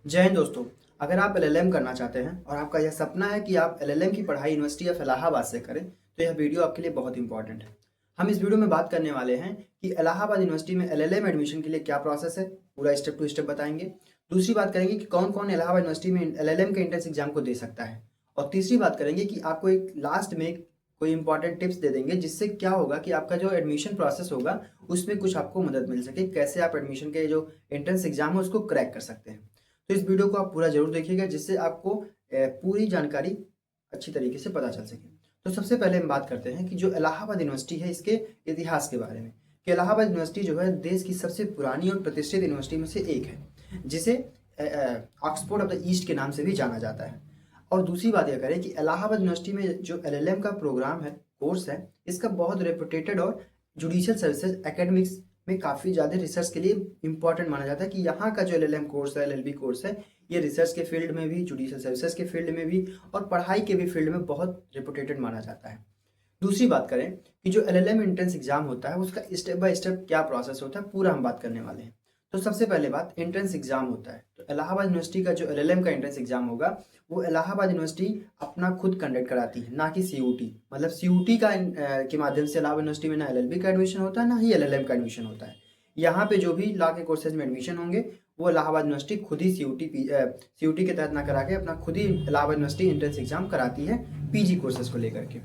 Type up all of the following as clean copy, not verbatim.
जय हिंद दोस्तों। अगर आप एलएलएम करना चाहते हैं और आपका यह सपना है कि आप एलएलएम की पढ़ाई यूनिवर्सिटी ऑफ इलाहाबाद से करें तो यह वीडियो आपके लिए बहुत इंपॉर्टेंट है। हम इस वीडियो में बात करने वाले हैं कि इलाहाबाद यूनिवर्सिटी में एलएलएम एडमिशन के लिए क्या प्रोसेस है, पूरा स्टेप टू स्टेप बताएंगे। दूसरी बात करेंगे कि कौन कौन इलाहाबाद यूनिवर्सिटी में एलएलएम के एंट्रेंस एग्जाम को दे सकता है। और तीसरी बात करेंगे कि आपको एक लास्ट में कोई इंपॉर्टेंट टिप्स दे देंगे जिससे क्या होगा कि आपका जो एडमिशन प्रोसेस होगा उसमें कुछ आपको मदद मिल सके, कैसे आप एडमिशन के जो एंट्रेंस एग्जाम है उसको क्रैक कर सकते हैं। तो इस वीडियो को आप पूरा जरूर देखिएगा जिससे आपको पूरी जानकारी अच्छी तरीके से पता चल सके। तो सबसे पहले हम बात करते हैं कि जो इलाहाबाद यूनिवर्सिटी है इसके इतिहास के बारे में, कि इलाहाबाद यूनिवर्सिटी जो है देश की सबसे पुरानी और प्रतिष्ठित यूनिवर्सिटी में से एक है, जिसे ऑक्सफोर्ड ऑफ द ईस्ट के नाम से भी जाना जाता है। और दूसरी बात यह करें कि इलाहाबाद यूनिवर्सिटी में जो एलएलएम का प्रोग्राम है, कोर्स है, इसका बहुत रेपुटेटेड और जुडिशियल सर्विसेज एकेडमिक्स में काफ़ी ज़्यादा रिसर्च के लिए इंपॉर्टेंट माना जाता है कि यहाँ का जो एलएलएम कोर्स है, एलएलबी कोर्स है, ये रिसर्च के फील्ड में भी, जुडिशियल सर्विसेज के फील्ड में भी और पढ़ाई के भी फील्ड में बहुत रेपुटेटेड माना जाता है। दूसरी बात करें कि जो एलएलएम एंट्रेंस एग्जाम होता है उसका स्टेप बाय स्टेप क्या प्रोसेस होता है, पूरा हम बात करने वाले हैं। तो सबसे पहले बात, एंट्रेंस एग्जाम होता है तो इलाहाबाद यूनिवर्सिटी का जो एलएलएम का एंट्रेंस एग्जाम होगा वो इलाहाबाद यूनिवर्सिटी अपना खुद कंडक्ट कराती है, ना कि सीयूटी। मतलब सीयूटी का के माध्यम से इलाहाबाद यूनिवर्सिटी में ना एलएलबी का एडमिशन होता है, ना ही एलएलएम का एडमिशन होता है। यहाँ पे जो भी लॉ के कोर्सेज में एडमिशन होंगे वो इलाहाबाद यूनिवर्सिटी खुद ही सीयूटी के तहत ना करा के अपना खुद ही इलाहाबाद यूनिवर्सिटी एंट्रेंस एग्जाम कराती है पीजी कोर्सेज को लेकर के।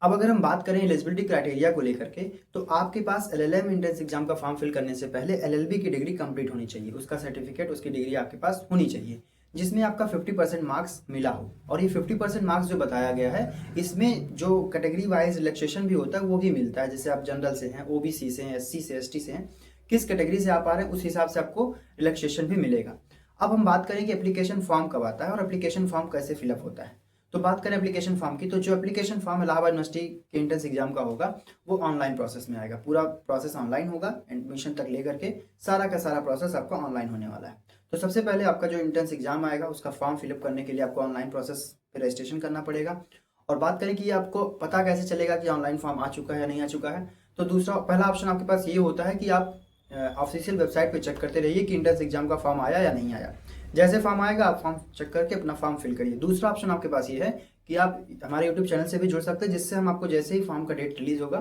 अब अगर हम बात करें एलिजिबिलिटी क्राइटेरिया को लेकर के, तो आपके पास एलएलएम एंट्रेंस एग्जाम का फॉर्म फिल करने से पहले एलएलबी की डिग्री कंप्लीट होनी चाहिए, उसका सर्टिफिकेट, उसकी डिग्री आपके पास होनी चाहिए जिसमें आपका 50% मार्क्स मिला हो। और ये 50% मार्क्स जो बताया गया है इसमें जो कैटेगरी वाइज रिलैक्सेशन भी होता है वो भी मिलता है। जैसे आप जनरल से हैं, ओबीसी से हैं, एससी से, एसटी से हैं, किस कैटेगरी से आप आ रहे हैं उस हिसाब से आपको रिलैक्सेशन भी मिलेगा। अब हम बात करें कि एप्लीकेशन फॉर्म कब आता है और एप्लीकेशन फॉर्म कैसे फिलअप होता है। तो बात करें एप्लीकेशन फॉर्म की, तो जो एप्लीकेशन फॉर्म इलाहाबाद यूनिवर्सिटी के एंट्रेंस एग्जाम का होगा वो ऑनलाइन प्रोसेस में आएगा। पूरा प्रोसेस ऑनलाइन होगा, एडमिशन तक लेकर के सारा का सारा प्रोसेस आपका ऑनलाइन होने वाला है। तो सबसे पहले आपका जो एंट्रेंस एग्जाम आएगा उसका फॉर्म फिलअप करने के लिए आपको ऑनलाइन प्रोसेस पे रजिस्ट्रेशन करना पड़ेगा। और बात करें कि आपको पता कैसे चलेगा कि ऑनलाइन फॉर्म आ चुका है या नहीं आ चुका है, तो दूसरा पहला ऑप्शन आपके पास ये होता है कि आप ऑफिशियल वेबसाइट पे चेक करते रहिए कि एंट्रेंस एग्जाम का फॉर्म आया या नहीं आया। जैसे फॉर्म आएगा आप फॉर्म चेक करके अपना फॉर्म फिल करिए। दूसरा ऑप्शन आपके पास ये है कि आप हमारे यूट्यूब चैनल से भी जुड़ सकते हैं, जिससे हम आपको जैसे ही फॉर्म का डेट रिलीज होगा,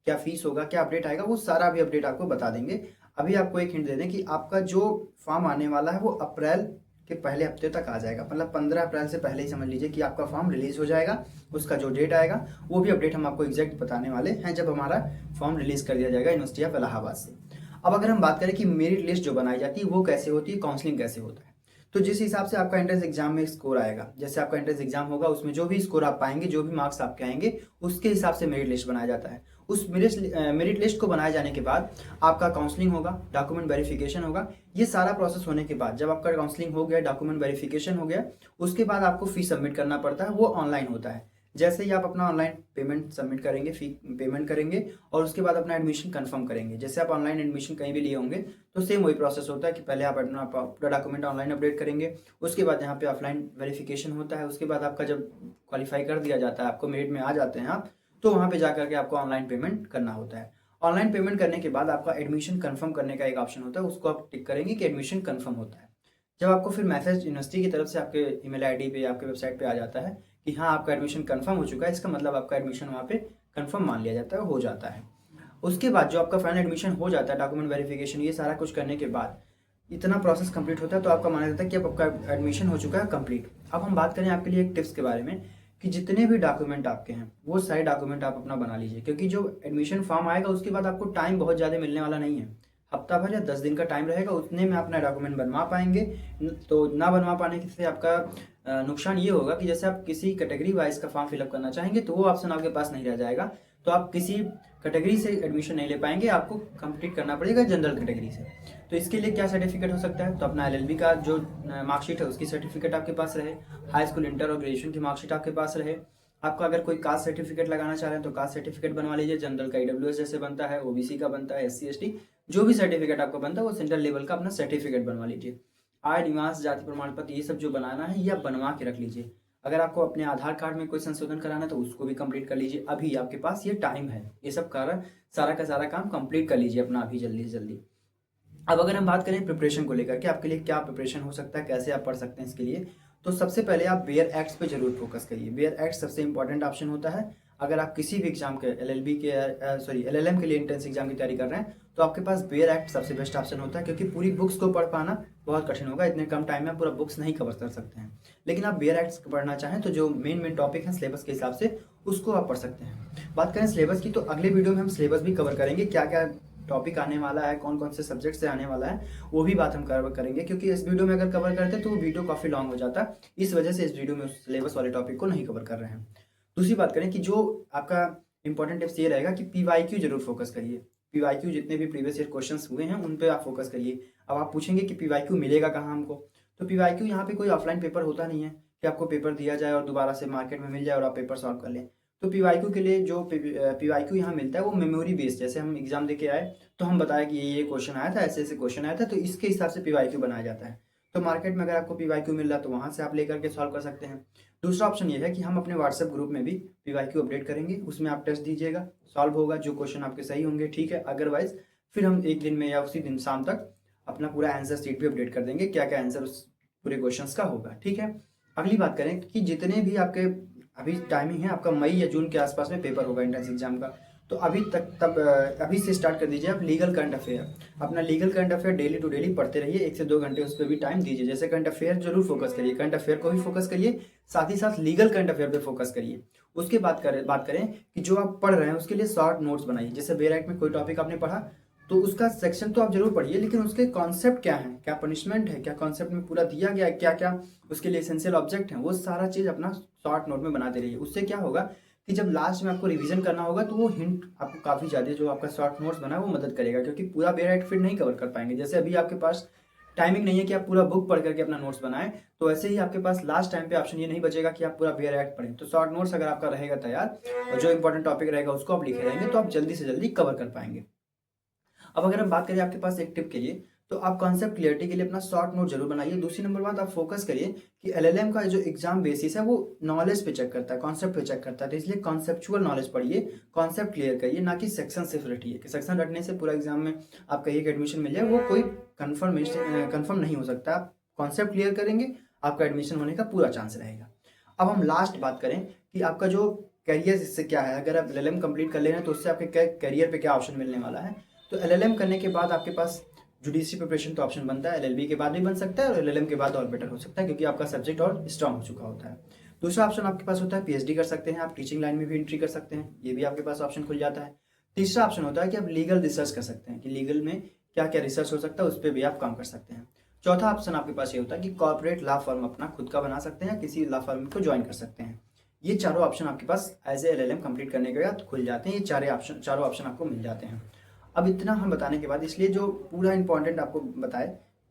क्या फीस होगा, क्या अपडेट आएगा, वो सारा भी अपडेट आपको बता देंगे। अभी आपको एक हिंट दे दें कि आपका जो फॉर्म आने वाला है वो अप्रैल के पहले हफ्ते तक आ जाएगा। मतलब 15 अप्रैल से पहले ही समझ लीजिए कि आपका फॉर्म रिलीज हो जाएगा। उसका जो डेट आएगा वो भी अपडेट हम आपको एग्जैक्ट बताने वाले हैं जब हमारा फॉर्म रिलीज कर दिया जाएगा यूनिवर्सिटी ऑफ इलाहाबाद से। अब अगर हम बात करें कि मेरिट लिस्ट जो बनाई जाती है वो कैसे होती है, काउंसलिंग कैसे होता है, तो जिस हिसाब से आपका एंट्रेंस एग्जाम में स्कोर आएगा, जैसे आपका एंट्रेंस एग्जाम होगा उसमें जो भी स्कोर आप पाएंगे, जो भी मार्क्स आपके आएंगे, उसके हिसाब से मेरिट लिस्ट बनाया जाता है। उस मेरिट लिस्ट को बनाए जाने के बाद आपका काउंसलिंग होगा, डॉक्यूमेंट वेरिफिकेशन होगा। ये सारा प्रोसेस होने के बाद जब आपका काउंसलिंग हो गया, डॉक्यूमेंट वेरिफिकेशन हो गया, उसके बाद आपको फीस सबमिट करना पड़ता है, वो ऑनलाइन होता है। जैसे ही आप अपना ऑनलाइन पेमेंट सबमिट करेंगे, फी पेमेंट करेंगे और उसके बाद अपना एडमिशन कंफर्म करेंगे। जैसे आप ऑनलाइन एडमिशन कहीं भी लिए होंगे तो सेम वही प्रोसेस होता है कि पहले आप अपना पूरा डॉक्यूमेंट ऑनलाइन अपडेट करेंगे, उसके बाद यहाँ पे ऑफलाइन वेरिफिकेशन होता है। उसके बाद आपका जब क्वालिफाई कर दिया जाता है, आपको मेरिट में आ जाते हैं आप, तो वहाँ पे जा करके आपको ऑनलाइन पेमेंट करना होता है। ऑनलाइन पेमेंट करने के बाद आपका एडमिशन कंफर्म करने का एक ऑप्शन होता है, उसको आप टिक करेंगे कि एडमिशन कंफर्म होता है। जब आपको फिर मैसेज यूनिवर्सिटी की तरफ से आपके ईमेल आईडी पे, आपके वेबसाइट पे आ जाता है कि हाँ आपका एडमिशन कंफर्म हो चुका है, इसका मतलब आपका एडमिशन वहाँ पे कंफर्म मान लिया जाता है, हो जाता है। उसके बाद जो आपका फाइनल एडमिशन हो जाता है, डॉक्यूमेंट वेरिफिकेशन ये सारा कुछ करने के बाद इतना प्रोसेस कंप्लीट होता है तो आपका माना जाता है कि अब आपका एडमिशन हो चुका है कंप्लीट। अब हम बात करें आपके लिए एक टिप्स के बारे में कि जितने भी डॉक्यूमेंट आपके हैं वो सारे डॉक्यूमेंट आप अपना बना लीजिए, क्योंकि जो एडमिशन फॉर्म आएगा उसके बाद आपको टाइम बहुत ज़्यादा मिलने वाला नहीं है। हफ्ता भर या 10 दिन का टाइम रहेगा, उतने में अपना डॉक्यूमेंट बनवा पाएंगे। तो ना बनवा पाने से आपका नुकसान ये होगा कि जैसे आप किसी कैटेगरी वाइज का फॉर्म फिलअप करना चाहेंगे तो वो ऑप्शन आपके पास नहीं रह जाएगा, तो आप किसी कैटेगरी से एडमिशन नहीं ले पाएंगे, आपको कंप्लीट करना पड़ेगा जनरल कैटेगरी से। तो इसके लिए क्या सर्टिफिकेट हो सकता है, तो अपना एलएलबी का जो मार्कशीट है उसकी सर्टिफिकेट आपके पास रहे, हाई स्कूल, इंटर और ग्रेजुएशन की मार्कशीट आपके पास रहे। आपका अगर कोई कास्ट सर्टिफिकेट लगाना चाह रहे हैं तो कास्ट सर्टिफिकेट बनवा लीजिए, जनरल का ईडब्ल्यूएस जैसे बनता है, ओबीसी का बनता है, एससी एसटी, जो भी सर्टिफिकेट आपको बनता है वो सेंट्रल लेवल का अपना सर्टिफिकेट बनवा लीजिए। आय, निवास, जाति प्रमाण पत्र, ये सब जो बनाना है ये आप बनवा के रख लीजिए। अगर आपको अपने आधार कार्ड में कोई संशोधन कराना है तो उसको भी कंप्लीट कर लीजिए, अभी आपके पास ये टाइम है, ये सब कारण सारा का सारा काम कंप्लीट कर लीजिए अपना अभी जल्दी से जल्दी। अब अगर हम बात करें प्रिपरेशन को लेकर के आपके लिए क्या प्रिपरेशन हो सकता है, कैसे आप पढ़ सकते हैं इसके लिए, तो सबसे पहले आप बेयर एक्ट्स पे जरूर फोकस करिए। बेयर एक्ट सबसे इंपॉर्टेंट ऑप्शन होता है। अगर आप किसी भी एग्जाम के एलएलबी के एलएलएम के लिए एंट्रेंस एग्जाम की तैयारी कर रहे हैं तो आपके पास बेयर एक्ट सबसे बेस्ट ऑप्शन होता है, क्योंकि पूरी बुक्स को पढ़ पाना बहुत कठिन होगा, इतने कम टाइम में आप पूरा बुक्स नहीं कवर कर सकते हैं। लेकिन आप बेयर एक्ट पढ़ना चाहें तो जो मेन टॉपिक है सिलेबस के हिसाब से उसको आप पढ़ सकते हैं। बात करें सिलेबस की तो अगले वीडियो में हम सिलेबस भी कवर करेंगे, क्या क्या टॉपिक आने वाला है, कौन कौन से सब्जेक्ट से आने वाला है, वो भी बात हम कवर करेंगे। क्योंकि इस वीडियो में अगर कवर करते तो वो वीडियो काफ़ी लॉन्ग हो जाता, इस वजह से इस वीडियो में उस सिलेबस वाले टॉपिक को नहीं कवर कर रहे हैं। दूसरी बात करें कि जो आपका इंपॉर्टेंट टिप्स ये रहेगा कि पीवाईक्यू जरूर फोकस करिए। पीवाईक्यू जितने भी प्रीवियस ईयर क्वेश्चंस हुए हैं उन पे आप फोकस करिए। अब आप पूछेंगे कि पीवाईक्यू मिलेगा कहाँ हमको, तो पीवाईक्यू यहाँ पे कोई ऑफलाइन पेपर होता नहीं है कि आपको पेपर दिया जाए और दोबारा से मार्केट में मिल जाए और आप पेपर सॉल्व कर लें। तो पीवाईक्यू के लिए जो पीवाईक्यू यहाँ मिलता है वो मेमोरी बेस्ड, जैसे हम एग्जाम दे के आए तो हम बताया कि ये क्वेश्चन आया था, ऐसे ऐसे क्वेश्चन आया था, तो इसके हिसाब से पीवाईक्यू बनाया जाता है। तो मार्केट में अगर आपको पीवाईक्यू मिल रहा है तो वहाँ से आप लेकर के सॉल्व कर सकते हैं। दूसरा ऑप्शन ये है कि हम अपने व्हाट्सएप ग्रुप में भी पीवाईक्यू अपडेट करेंगे, उसमें आप टेस्ट दीजिएगा, सॉल्व होगा, जो क्वेश्चन आपके सही होंगे ठीक है, अदरवाइज फिर हम एक दिन में या उसी दिन शाम तक अपना पूरा आंसर शीट भी अपडेट कर देंगे, क्या क्या आंसर उस पूरे क्वेश्चन का होगा, ठीक है। अगली बात करें कि जितने भी आपके अभी टाइमिंग है, आपका मई या जून के आसपास में पेपर होगा एंट्रेंस एग्जाम का, तो अभी से स्टार्ट कर दीजिए आप लीगल करंट अफेयर। अपना legal current affair daily to daily पढ़ते रहिए, 1 से 2 घंटे उस पर भी टाइम दीजिए। जैसे करंट अफेयर जरूर फोकस करिए, करंट अफेयर को भी फोकस करिए, साथ ही साथ लीगल करंट अफेयर पे फोकस करिए। उसके बात करें कि जो आप पढ़ रहे हैं उसके लिए शॉर्ट नोट्स बनाइए। जैसे बेयर एक्ट में कोई टॉपिक आपने पढ़ा तो उसका सेक्शन तो आप जरूर पढ़िए, लेकिन उसके कॉन्सेप्ट क्या है, क्या पनिशमेंट है, क्या कॉन्सेप्ट में पूरा दिया गया है, क्या क्या उसके लिए एसेंशियल ऑब्जेक्ट है, वो सारा चीज़ अपना शॉर्ट नोट में बनाते रहिए। उससे क्या होगा कि जब लास्ट में आपको रिवीजन करना होगा तो वो हिंट आपको काफ़ी ज़्यादा जो आपका शॉर्ट नोट्स बना है वो मदद करेगा, क्योंकि पूरा बेयर एक्ट फिर नहीं कवर कर पाएंगे। जैसे अभी आपके पास टाइमिंग नहीं है कि आप पूरा बुक पढ़ करके अपना नोट्स बनाएं, तो ऐसे ही आपके पास लास्ट टाइम पे ऑप्शन ये नहीं बचेगा कि आप पूरा बेयर एक्ट पढ़ें। तो शॉर्ट नोट्स अगर आपका रहेगा तैयार और जो इंपॉर्टेंट टॉपिक रहेगा उसको आप लिखे रहेंगे तो आप जल्दी से जल्दी कवर कर पाएंगे। अब अगर हम बात करें आपके पास एक टिप के लिए, तो आप कॉन्सेप्ट क्लियरिटी के लिए अपना शॉर्ट नोट जरूर बनाइए। दूसरी नंबर बात, आप फोकस करिए कि एलएलएम का जो एग्जाम बेसिस है वो नॉलेज पे चेक करता है, कॉन्सेप्ट पे चेक करता है, तो इसलिए कॉन्सेप्चुअल नॉलेज पढ़िए, कॉन्सेप्ट क्लियर करिए, ना कि सेक्शन सिर्फ रटिए कि सेक्शन रटने से पूरा एग्जाम में आपका एक एडमिशन मिल जाए, वो कोई कन्फर्म नहीं हो सकता। आप कॉन्सेप्ट क्लियर करेंगे, आपका एडमिशन होने का पूरा चांस रहेगा। अब हम लास्ट बात करें कि आपका जो करियर इससे क्या है, अगर आप एलएलएम कंप्लीट कर ले रहे हैं तो उससे आपके करियर पे क्या ऑप्शन मिलने वाला है। तो एलएलएम करने के बाद आपके पास जुडिशरी प्रिपरेशन तो ऑप्शन बनता है, एलएलबी के बाद भी बन सकता है और एलएलएम के बाद और बेटर हो सकता है, क्योंकि आपका सब्जेक्ट और स्ट्रांग हो चुका होता है। दूसरा ऑप्शन आपके पास होता है पीएचडी कर सकते हैं, आप टीचिंग लाइन में भी एंट्री कर सकते हैं, ये भी आपके पास ऑप्शन खुल जाता है। तीसरा ऑप्शन होता है कि आप लीगल रिसर्च कर सकते हैं, कि लीगल में क्या क्या रिसर्च हो सकता है उस पर भी आप काम कर सकते हैं। चौथा ऑप्शन आपके पास ये होता है कि कॉर्पोरेट लॉ फर्म अपना खुद का बना सकते हैं, किसी लॉ फर्म को ज्वाइन कर सकते हैं। ये चारों ऑप्शन आपके पास एज ए एलएलएम कंप्लीट करने के बाद खुल जाते हैं, ये चारों ऑप्शन आपको मिल जाते हैं। अब इतना हम बताने के बाद इसलिए जो पूरा इंपॉर्टेंट आपको बताए,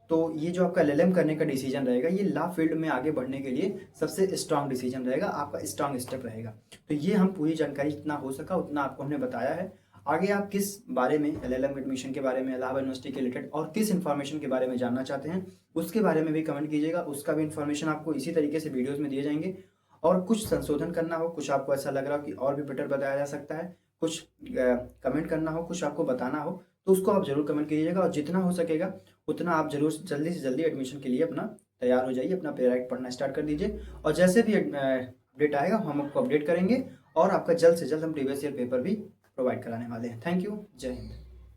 तो ये जो आपका एलएलएम करने का डिसीजन रहेगा ये लॉ फील्ड में आगे बढ़ने के लिए सबसे स्ट्रांग डिसीजन रहेगा, आपका स्ट्रांग स्टेप रहेगा। तो ये हम पूरी जानकारी जितना हो सका उतना आपको हमने बताया है। आगे आप किस बारे में एलएलएम एडमिशन के बारे में, इलाहाबाद यूनिवर्सिटी के रिलेटेड और किस इन्फॉर्मेशन के बारे में जानना चाहते हैं उसके बारे में भी कमेंट कीजिएगा, उसका भी इन्फॉर्मेशन आपको इसी तरीके से वीडियोज़ में दिए जाएंगे। और कुछ संशोधन करना हो, कुछ आपको ऐसा लग रहा हो कि और भी बेटर बताया जा सकता है, कुछ कमेंट करना हो, कुछ आपको बताना हो, तो उसको आप जरूर कमेंट कीजिएगा। और जितना हो सकेगा उतना आप जरूर जल्दी से जल्दी एडमिशन के लिए अपना तैयार हो जाइए, अपना पेपर पढ़ना स्टार्ट कर दीजिए। और जैसे भी अपडेट आएगा हम आपको अपडेट करेंगे और आपका जल्द से जल्द हम प्रीवियस ईयर पेपर भी प्रोवाइड कराने वाले हैं। थैंक यू, जय हिंद।